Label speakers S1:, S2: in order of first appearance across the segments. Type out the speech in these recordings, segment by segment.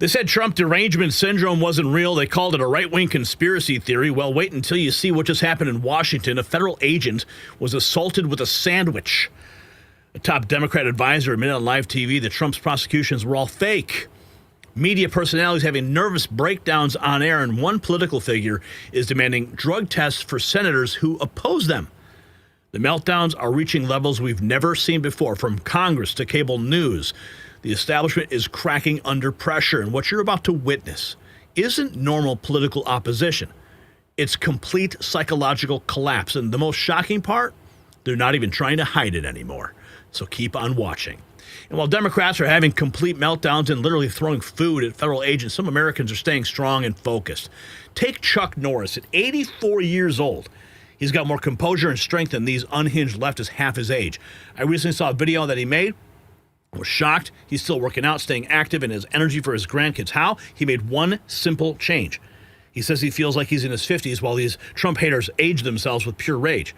S1: They said Trump derangement syndrome wasn't real. They called it a right-wing conspiracy theory. Well, wait until you see what just happened in Washington. A federal agent was assaulted with a sandwich. A top Democrat advisor admitted on live TV that Trump's prosecutions were all fake. Media personalities having nervous breakdowns on air, and one political figure is demanding drug tests for senators who oppose them. The meltdowns are reaching levels we've never seen before, from Congress to cable news. The establishment is cracking under pressure, and what you're about to witness isn't normal political opposition. It's complete psychological collapse, and the most shocking part, they're not even trying to hide it anymore. So keep on watching. And while Democrats are having complete meltdowns and literally throwing food at federal agents, some Americans are staying strong and focused. Take Chuck Norris at 84 years old. He's got more composure and strength than these unhinged leftists half his age. I recently saw a video that he made. I was shocked. He's still working out, staying active, and has energy for his grandkids. How? He made one simple change. He says he feels like he's in his 50s while these Trump haters age themselves with pure rage.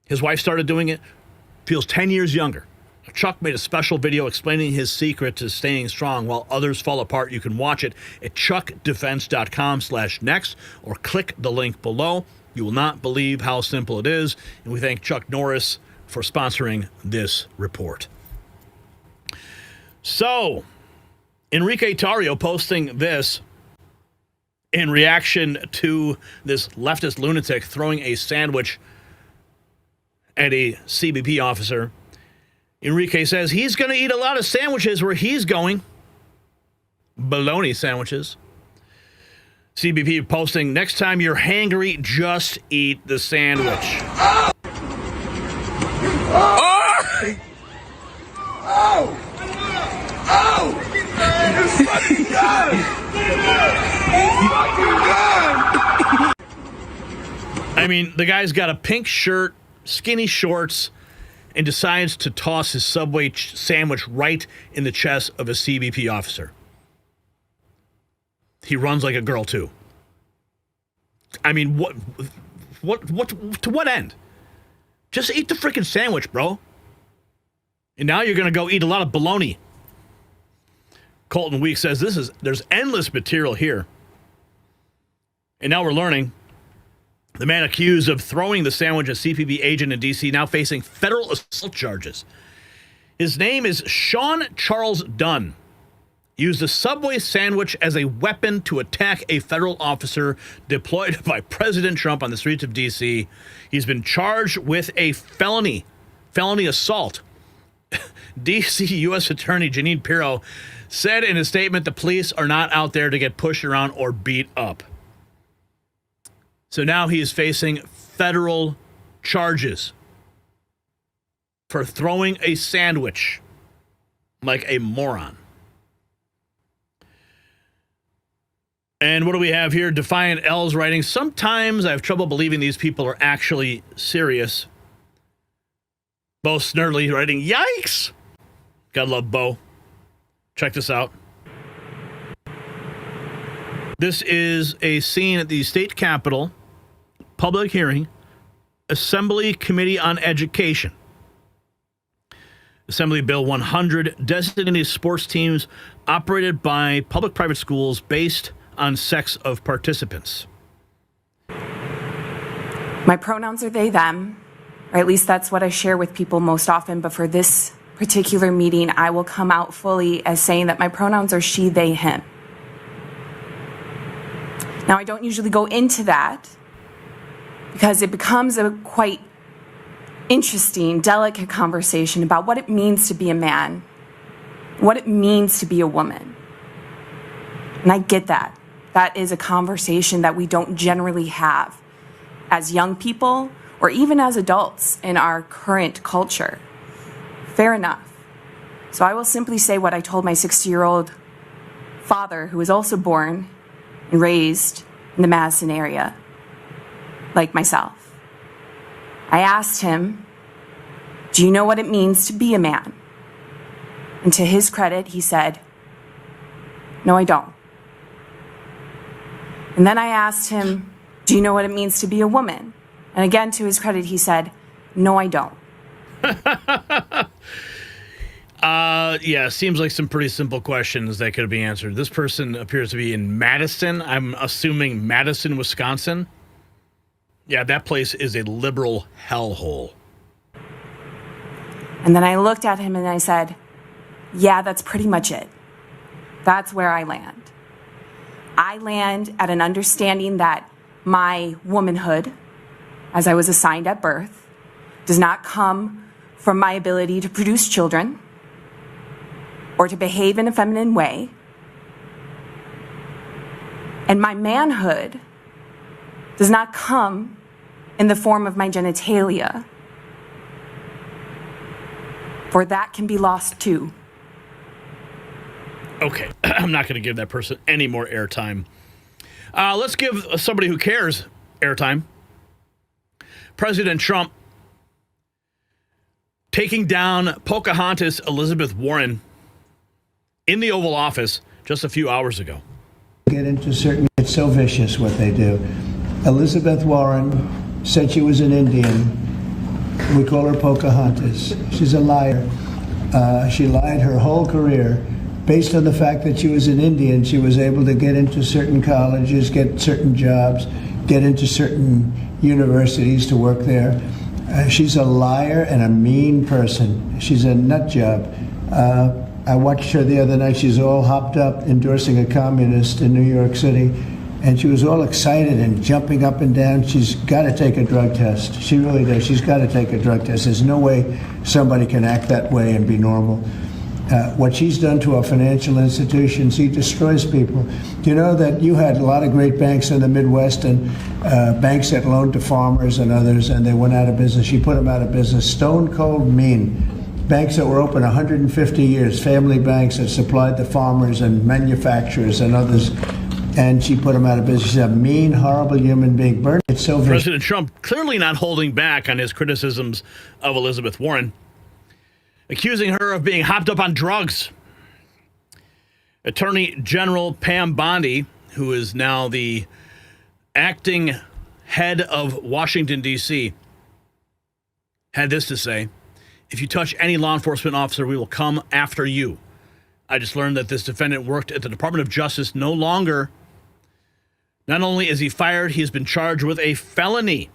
S1: His wife started doing it, feels 10 years younger. Chuck made a special video explaining his secret to staying strong while others fall apart. You can watch it at chuckdefense.com/next or click the link below. You will not believe how simple it is. And we thank Chuck Norris for sponsoring this report. So, Enrique Tario posting this in reaction to this leftist lunatic throwing a sandwich at a CBP officer. Enrique says he's going to eat a lot of sandwiches where he's going. Bologna sandwiches. CBP posting, next time you're hangry, just eat the sandwich.
S2: Oh! Oh! Oh! Oh! It's fucking done! It's fucking done!
S1: I mean, the guy's got a pink shirt, skinny shorts, and decides to toss his Subway sandwich right in the chest of a CBP officer. He runs like a girl, too. I mean, what, to what end? Just eat the freaking sandwich, bro. And now you're going to go eat a lot of bologna. Colton Week says there's endless material here. And now we're learning the man accused of throwing the sandwich at CBP agent in D.C. now facing federal assault charges. His name is Sean Charles Dunn. Used a Subway sandwich as a weapon to attack a federal officer deployed by President Trump on the streets of D.C. He's been charged with a felony assault. D.C. U.S. Attorney Jeanine Pirro said in a statement the police are not out there to get pushed around or beat up. So now he is facing federal charges for throwing a sandwich like a moron. And what do we have here? Defiant L's writing, sometimes I have trouble believing these people are actually serious. Bo Snerly writing, yikes! Gotta love Bo. Check this out. This is a scene at the state capitol, public hearing, Assembly Committee on Education. Assembly Bill 100, designated sports teams operated by public-private schools based on sex of participants.
S3: My pronouns are they, them, or at least that's what I share with people most often, but for this particular meeting, I will come out fully as saying that my pronouns are she, they, him. Now, I don't usually go into that because it becomes a quite interesting, delicate conversation about what it means to be a man, what it means to be a woman. And I get that. That is a conversation that we don't generally have as young people or even as adults in our current culture. Fair enough. So I will simply say what I told my 60-year-old father, who was also born and raised in the Madison area, like myself. I asked him, do you know what it means to be a man? And to his credit, he said, no, I don't. And then I asked him, do you know what it means to be a woman? And again, to his credit, he said, no, I don't.
S1: Yeah, seems like some pretty simple questions that could be answered. This person appears to be in Madison. I'm assuming Madison, Wisconsin. Yeah, that place is a liberal hellhole.
S3: And then I looked at him and I said, yeah, that's pretty much it. That's where I land. I land at an understanding that my womanhood, as I was assigned at birth, does not come from my ability to produce children or to behave in a feminine way. And my manhood does not come in the form of my genitalia, for that can be lost too.
S1: Okay, I'm not going to give that person any more airtime. Let's give somebody who cares airtime. President Trump taking down Pocahontas Elizabeth Warren in the Oval Office just a few hours ago.
S4: Get into certain, it's so vicious what they do. Elizabeth Warren said she was an Indian. We call her Pocahontas. She's a liar. She lied her whole career. Based on the fact that she was an Indian, she was able to get into certain colleges, get certain jobs, get into certain universities to work there. She's a liar and a mean person. She's a nut job. I watched her the other night. She's all hopped up endorsing a communist in New York City. And she was all excited and jumping up and down. She's got to take a drug test. She really does. She's got to take a drug test. There's no way somebody can act that way and be normal. What she's done to our financial institutions, he destroys people. Do you know that you had a lot of great banks in the Midwest and banks that loaned to farmers and others, and they went out of business? She put them out of business. Stone cold mean. Banks that were open 150 years, family banks that supplied the farmers and manufacturers and others, and she put them out of business. She's a mean, horrible human being. It's so
S1: President Trump clearly not holding back on his criticisms of Elizabeth Warren, accusing her of being hopped up on drugs. Attorney General Pam Bondi, who is now the acting head of Washington, D.C., had this to say: if you touch any law enforcement officer, we will come after you. I just learned that this defendant worked at the Department of Justice no longer. Not only is he fired, he has been charged with a felony.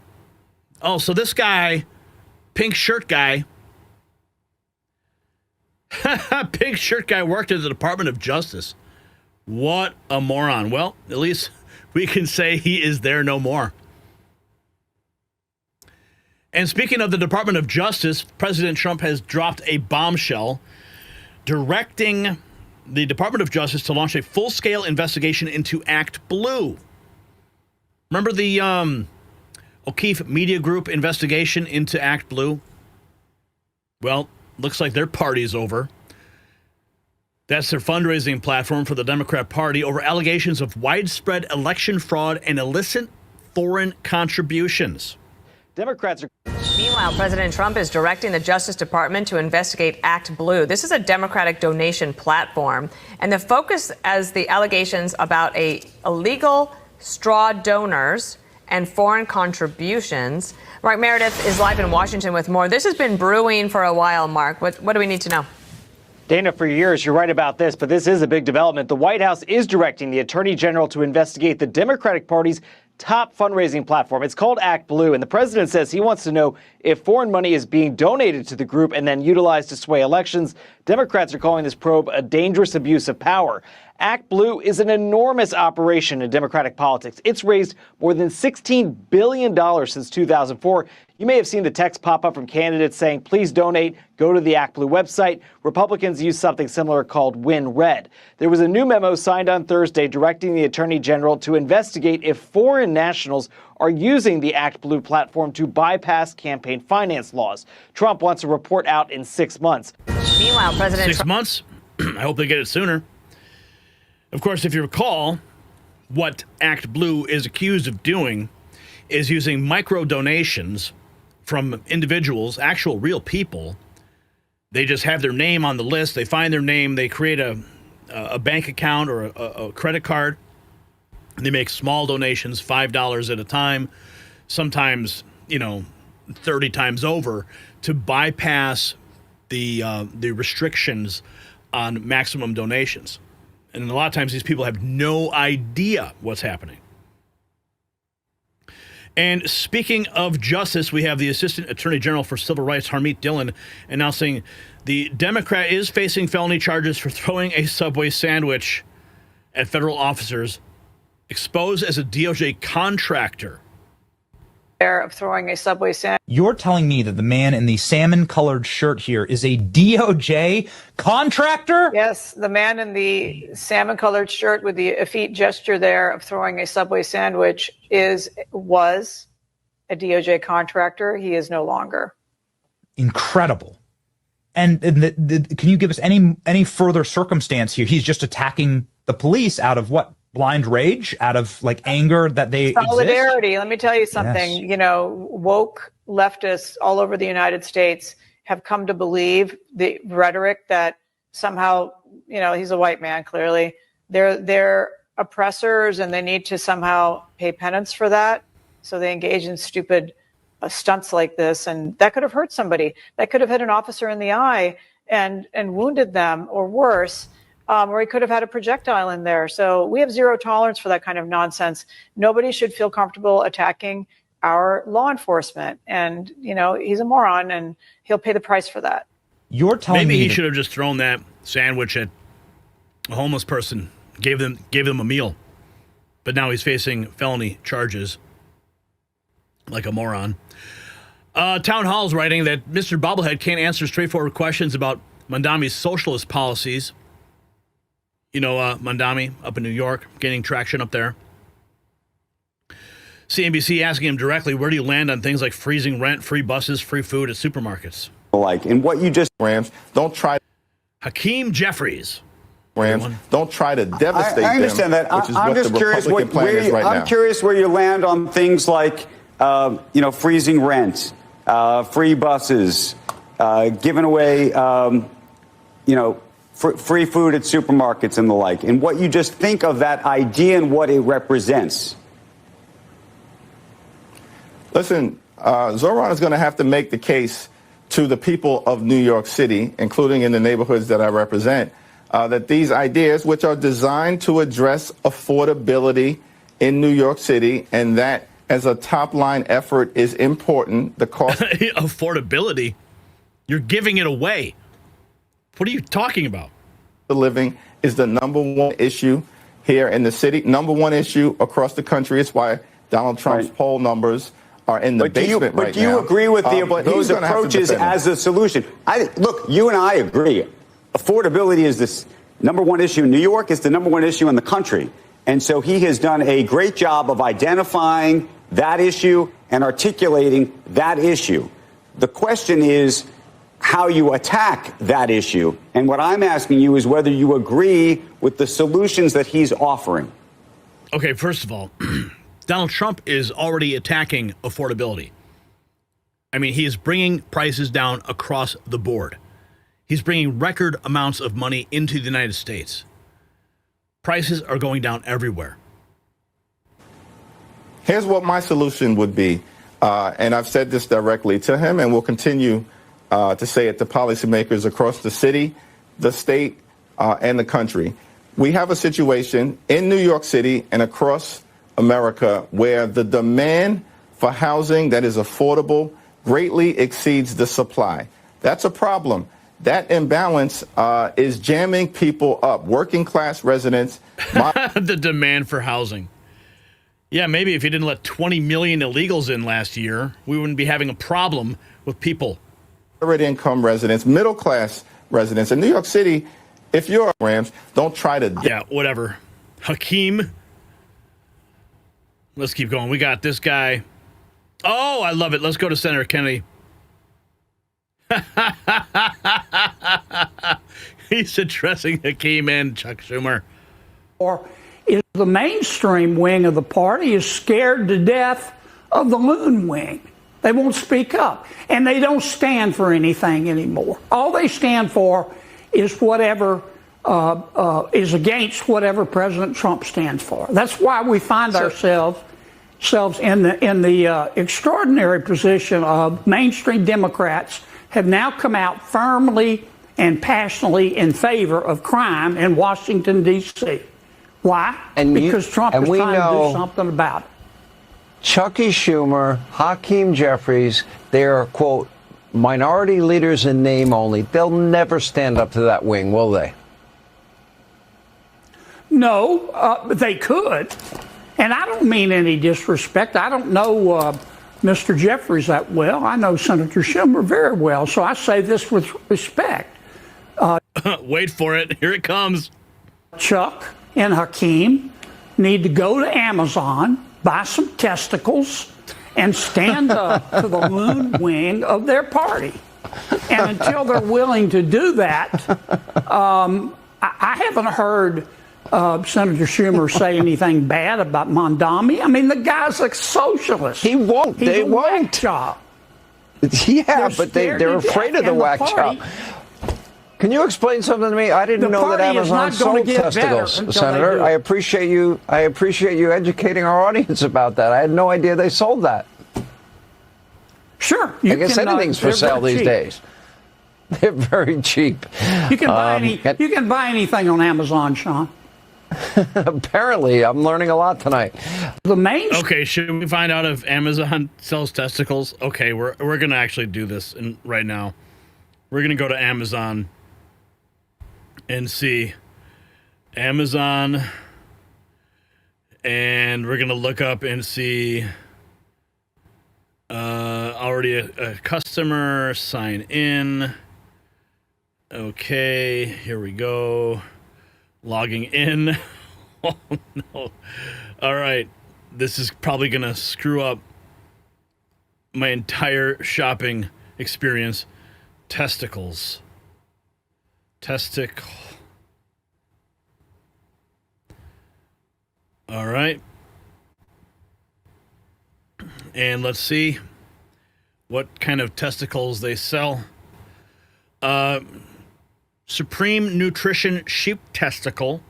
S1: Oh, so this guy, pink shirt guy, pink shirt guy worked at the Department of Justice. What a moron. Well, at least we can say he is there no more. And speaking of the Department of Justice, President Trump has dropped a bombshell directing the Department of Justice to launch a full-scale investigation into Act Blue. Remember the O'Keefe Media Group investigation into Act Blue? Well, looks like their party's over. That's their fundraising platform for the Democrat Party over allegations of widespread election fraud and illicit foreign contributions.
S5: Democrats are... Meanwhile, President Trump is directing the Justice Department to investigate Act Blue. This is a Democratic donation platform, and the focus as the allegations about illegal straw donors and foreign contributions. Mark Meredith is live in Washington with more. This has been brewing for a while, Mark. What do we need to know?
S6: Dana, for years, you're right about this, but this is a big development. The White House is directing the Attorney General to investigate the Democratic Party's top fundraising platform. It's called Act Blue, and the president says he wants to know if foreign money is being donated to the group and then utilized to sway elections. Democrats are calling this probe a dangerous abuse of power. Act Blue is an enormous operation in Democratic politics. It's raised more than $16 billion since 2004. You may have seen the text pop up from candidates saying, please donate, go to the Act Blue website. Republicans use something similar called Win Red. There was a new memo signed on Thursday directing the Attorney General to investigate if foreign nationals are using the Act Blue platform to bypass campaign finance laws. Trump wants a report out in 6 months.
S5: Meanwhile, President
S1: 6 months? I hope they get it sooner. Of course, if you recall, what Act Blue is accused of doing is using micro donations from individuals, actual real people. They just have their name on the list. They find their name. They create a bank account or a credit card. They make small donations, $5 at a time, sometimes, 30 times over, to bypass the restrictions on maximum donations. And a lot of times these people have no idea what's happening. And speaking of justice, we have the Assistant Attorney General for Civil Rights, Harmeet Dillon, announcing the Democrat is facing felony charges for throwing a Subway sandwich at federal officers, exposed as a DOJ contractor.
S7: Of throwing a Subway sandwich.
S8: You're telling me that the man in the salmon-colored shirt here is a DOJ contractor?
S7: Yes, the man in the salmon-colored shirt with the effete gesture there of throwing a Subway sandwich was a DOJ contractor. He is no longer.
S8: Incredible. And can you give us any further circumstance here? He's just attacking the police out of what? Blind rage, out of like anger that they
S7: solidarity
S8: exist?
S7: Let me tell you something.
S8: Yes.
S7: You know, woke leftists all over the United States have come to believe the rhetoric that somehow, you know, he's a white man, clearly they're oppressors and they need to somehow pay penance for that, so they engage in stupid stunts like this, and that could have hurt somebody. That could have hit an officer in the eye and wounded them, or worse. Or he could have had a projectile in there. So we have zero tolerance for that kind of nonsense. Nobody should feel comfortable attacking our law enforcement. And, you know, he's a moron and he'll pay the price for that.
S8: You're telling me
S1: maybe he should have just thrown that sandwich at a homeless person, gave them a meal. But now he's facing felony charges like a moron. Town Hall's writing that Mr. Bobblehead can't answer straightforward questions about Mondami's socialist policies. You know, Mondami up in New York, gaining traction up there. CNBC asking him directly, where do you land on things like freezing rent, free buses, free food at supermarkets?
S9: And what you just Rams, don't try.
S1: Hakeem Jeffries.
S9: Rams, don't try to devastate them.
S10: I understand that. I'm just curious I'm curious where you land on things like, freezing rent, free buses, giving away, free food at supermarkets and the like, and what you just think of that idea and what it represents.
S9: Listen, Zoran is going to have to make the case to the people of New York City, including in the neighborhoods that I represent, that these ideas, which are designed to address affordability in New York City, and that as a top-line effort is important, the cost...
S1: Affordability? You're giving it away. What are you talking about?
S9: The living is the number one issue here in the city, number one issue across the country. It's why Donald Trump's poll numbers are in the basement right now.
S10: But do you agree with those approaches as a solution? Look, you and I agree. Affordability is this number one issue in New York. It's the number one issue in the country. And so he has done a great job of identifying that issue and articulating that issue. The question is how you attack that issue. And what I'm asking you is whether you agree with the solutions that he's offering.
S1: Okay, first of all, Donald Trump is already attacking affordability. I mean, he is bringing prices down across the board. He's bringing record amounts of money into the United States. Prices are going down everywhere.
S9: Here's what my solution would be, and I've said this directly to him, and will continue to say it to policymakers across the city, the state, and the country. We have a situation in New York City and across America where the demand for housing that is affordable greatly exceeds the supply. That's a problem. That imbalance is jamming people up, working class residents.
S1: The demand for housing. Yeah, maybe if you didn't let 20 million illegals in last year, we wouldn't be having a problem with people.
S9: Income residents, middle class residents in New York City. If you're Rams, don't try to.
S1: Yeah, whatever. Hakeem. Let's keep going. We got this guy. Oh, I love it. Let's go to Senator Kennedy. He's addressing Hakeem and Chuck Schumer.
S11: Or is the mainstream wing of the party is scared to death of the loon wing. They won't speak up, and they don't stand for anything anymore. All they stand for is whatever is against whatever President Trump stands for. That's why we find ourselves in the extraordinary position of mainstream Democrats have now come out firmly and passionately in favor of crime in Washington, D.C. Why? Because Trump is trying to do something about it.
S12: Chucky Schumer, Hakeem Jeffries, they're, quote, minority leaders in name only. They'll never stand up to that wing, will they?
S11: No, they could. And I don't mean any disrespect. I don't know Mr. Jeffries that well. I know Senator Schumer very well. So I say this with respect.
S1: Wait for it. Here it comes.
S11: Chuck and Hakeem need to go to Amazon, buy some testicles, and stand up to the loon wing of their party. And until they're willing to do that, I haven't heard Senator Schumer say anything bad about Mondami. I mean, the guy's a socialist.
S12: He won't.
S11: He's
S12: they
S11: a
S12: won't.
S11: whack job.
S12: Yeah, but they're afraid of the whack job. Can you explain something to me? I didn't know that Amazon sold testicles, Senator. I appreciate you educating our audience about that. I had no idea they sold that.
S11: Sure.
S12: I guess anything's for sale these days. They're very cheap.
S11: You can buy anything on Amazon, Sean.
S12: Apparently, I'm learning a lot tonight.
S1: Okay, should we find out if Amazon sells testicles? Okay, we're going to actually do this right now. We're going to go to Amazon and see Amazon, and we're going to look up and see already a customer, sign in. Okay, here we go. Logging in. Oh, no. All right. This is probably going to screw up my entire shopping experience. Testicles. Testicle. All right. And let's see what kind of testicles they sell. Supreme Nutrition sheep testicle,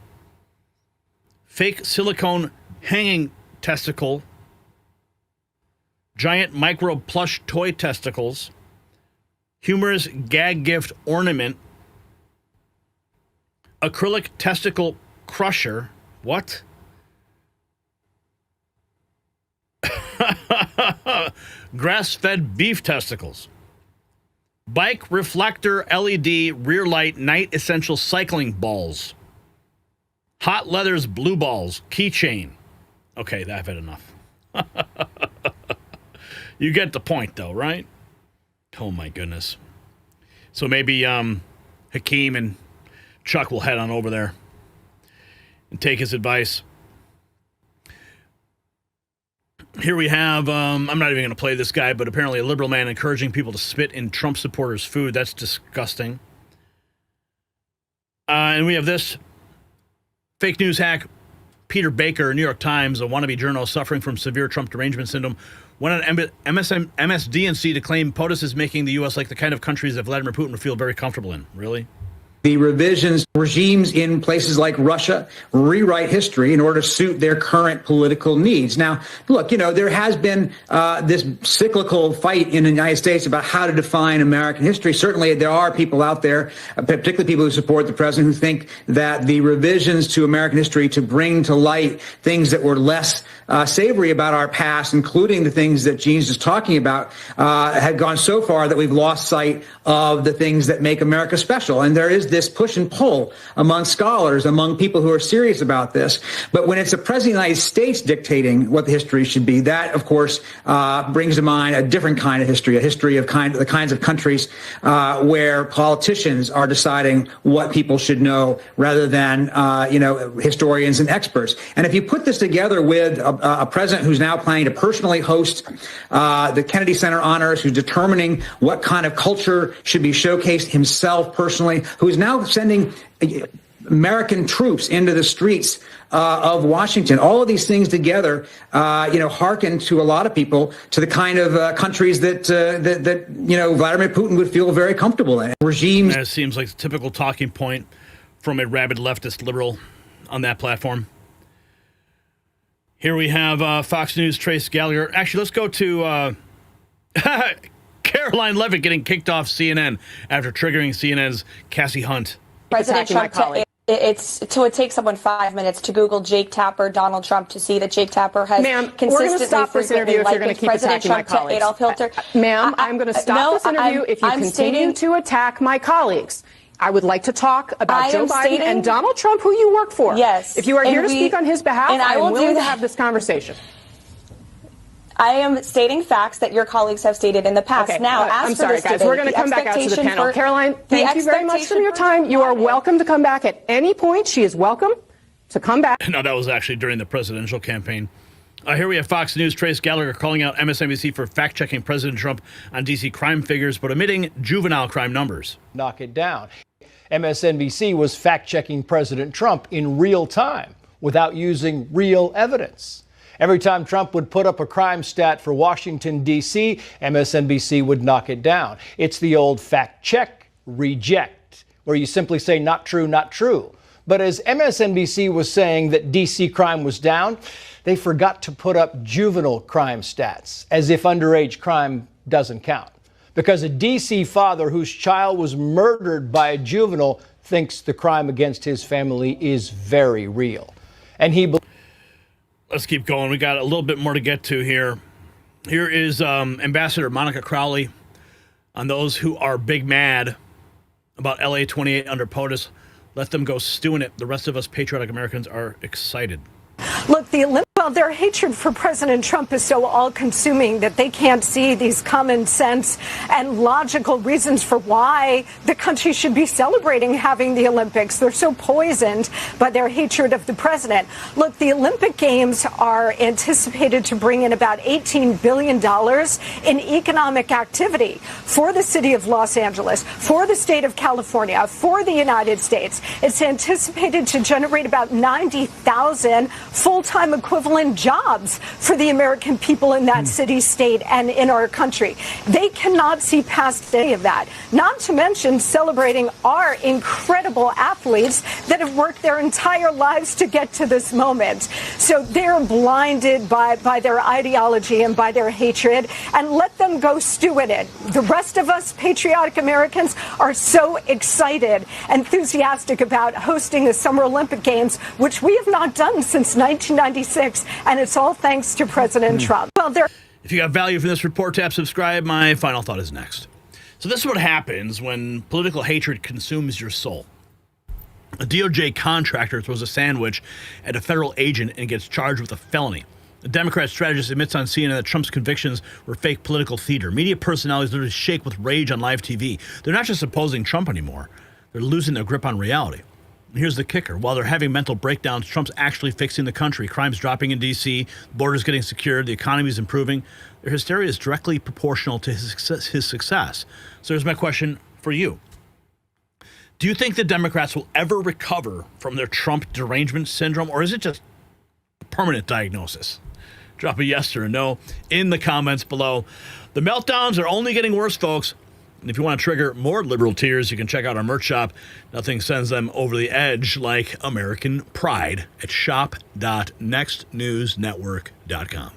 S1: fake silicone hanging testicle, giant micro plush toy testicles, humorous gag gift ornament, acrylic testicle crusher. What? Grass-fed beef testicles. Bike reflector LED rear light night essential cycling balls. Hot leathers blue balls keychain. Okay, I've had enough. You get the point though, right? Oh my goodness. So maybe Hakeem and Chuck will head on over there and take his advice. Here we have, I'm not even going to play this guy, but apparently a liberal man encouraging people to spit in Trump supporters' food. That's disgusting. And we have this fake news hack. Peter Baker, New York Times, a wannabe journalist suffering from severe Trump derangement syndrome, went on MSDNC to claim POTUS is making the U.S. like the kind of countries that Vladimir Putin would feel very comfortable in. Really?
S13: The regimes in places like Russia rewrite history in order to suit their current political needs. Now, look, there has been this cyclical fight in the United States about how to define American history. Certainly, there are people out there, particularly people who support the president, who think that the revisions to American history to bring to light things that were less savory about our past, including the things that Gene's just talking about, had gone so far that we've lost sight of the things that make America special. And there is this push and pull among scholars, among people who are serious about this. But when it's the president of the United States dictating what the history should be, that, of course, brings to mind a different kind of history, a history of the kinds of countries where politicians are deciding what people should know rather than, historians and experts. And if you put this together with a president who's now planning to personally host the Kennedy Center honors, who's determining what kind of culture should be showcased himself personally, who's now sending American troops into the streets of Washington. All of these things together, hearken to a lot of people to the kind of countries that Vladimir Putin would feel very comfortable in. Regimes.
S1: It seems like the typical talking point from a rabid leftist liberal on that platform. Here we have Fox News' Trace Gallagher. Actually, let's go to Caroline Levitt getting kicked off CNN after triggering CNN's Cassie Hunt.
S14: President Trump, it takes someone 5 minutes to Google Jake Tapper, Donald Trump, to see that Jake Tapper has consistently,
S15: we're going to stop this interview if you're going to keep attacking my colleagues.
S14: Adolf Hitler.
S15: Ma'am, I'm going to stop this interview if you continue to attack my colleagues. I would like to talk about Joe Biden and Donald Trump, who you work for.
S14: Yes.
S15: If you are here to speak on his behalf, I am willing to have this conversation.
S14: I am stating facts that your colleagues have stated in the past.
S15: Okay.
S14: Now,
S15: I'm sorry, guys. We're going to come back out to the panel. Caroline, thank you very much for your time. You are welcome to come back at any point. She is welcome to come back.
S1: No, that was actually during the presidential campaign. Here we have Fox News' Trace Gallagher calling out MSNBC for fact-checking President Trump on D.C. crime figures, but omitting juvenile crime numbers.
S16: Knock it down. MSNBC was fact-checking President Trump in real time without using real evidence. Every time Trump would put up a crime stat for Washington, D.C., MSNBC would knock it down. It's the old fact-check, reject, where you simply say not true, not true. But as MSNBC was saying that D.C. crime was down, they forgot to put up juvenile crime stats, as if underage crime doesn't count. Because a D.C. father whose child was murdered by a juvenile thinks the crime against his family is very real. And he
S1: Let's keep going. We got a little bit more to get to here. Here is Ambassador Monica Crowley on those who are big mad about LA 28 under POTUS. Let them go stew in it. The rest of us patriotic Americans are excited.
S17: Look, their hatred for President Trump is so all-consuming that they can't see these common sense and logical reasons for why the country should be celebrating having the Olympics. They're so poisoned by their hatred of the president. Look, the Olympic Games are anticipated to bring in about $18 billion in economic activity for the city of Los Angeles, for the state of California, for the United States. It's anticipated to generate about 90,000 full-time equivalent jobs for the American people in that city, state, and in our country. They cannot see past any of that, not to mention celebrating our incredible athletes that have worked their entire lives to get to this moment. So they're blinded by their ideology and by their hatred, and let them go stew in it. The rest of us patriotic Americans are so excited, enthusiastic about hosting the Summer Olympic Games, which we have not done since 1996, and it's all thanks to President Trump. Well,
S1: if you got value from this report, tap subscribe. My final thought is next. So this is what happens when political hatred consumes your soul. A DOJ contractor throws a sandwich at a federal agent and gets charged with a felony. A Democrat strategist admits on CNN that Trump's convictions were fake political theater. Media personalities literally shake with rage on live TV. They're not just opposing Trump anymore. They're losing their grip on reality. Here's the kicker. While they're having mental breakdowns, Trump's actually fixing the country. Crime's dropping in D.C., the border's getting secured, the economy's improving. Their hysteria is directly proportional to his success. So here's my question for you. Do you think the Democrats will ever recover from their Trump derangement syndrome, or is it just a permanent diagnosis? Drop a yes or a no in the comments below. The meltdowns are only getting worse, folks. And if you want to trigger more liberal tears, you can check out our merch shop. Nothing sends them over the edge like American pride at shop.nextnewsnetwork.com.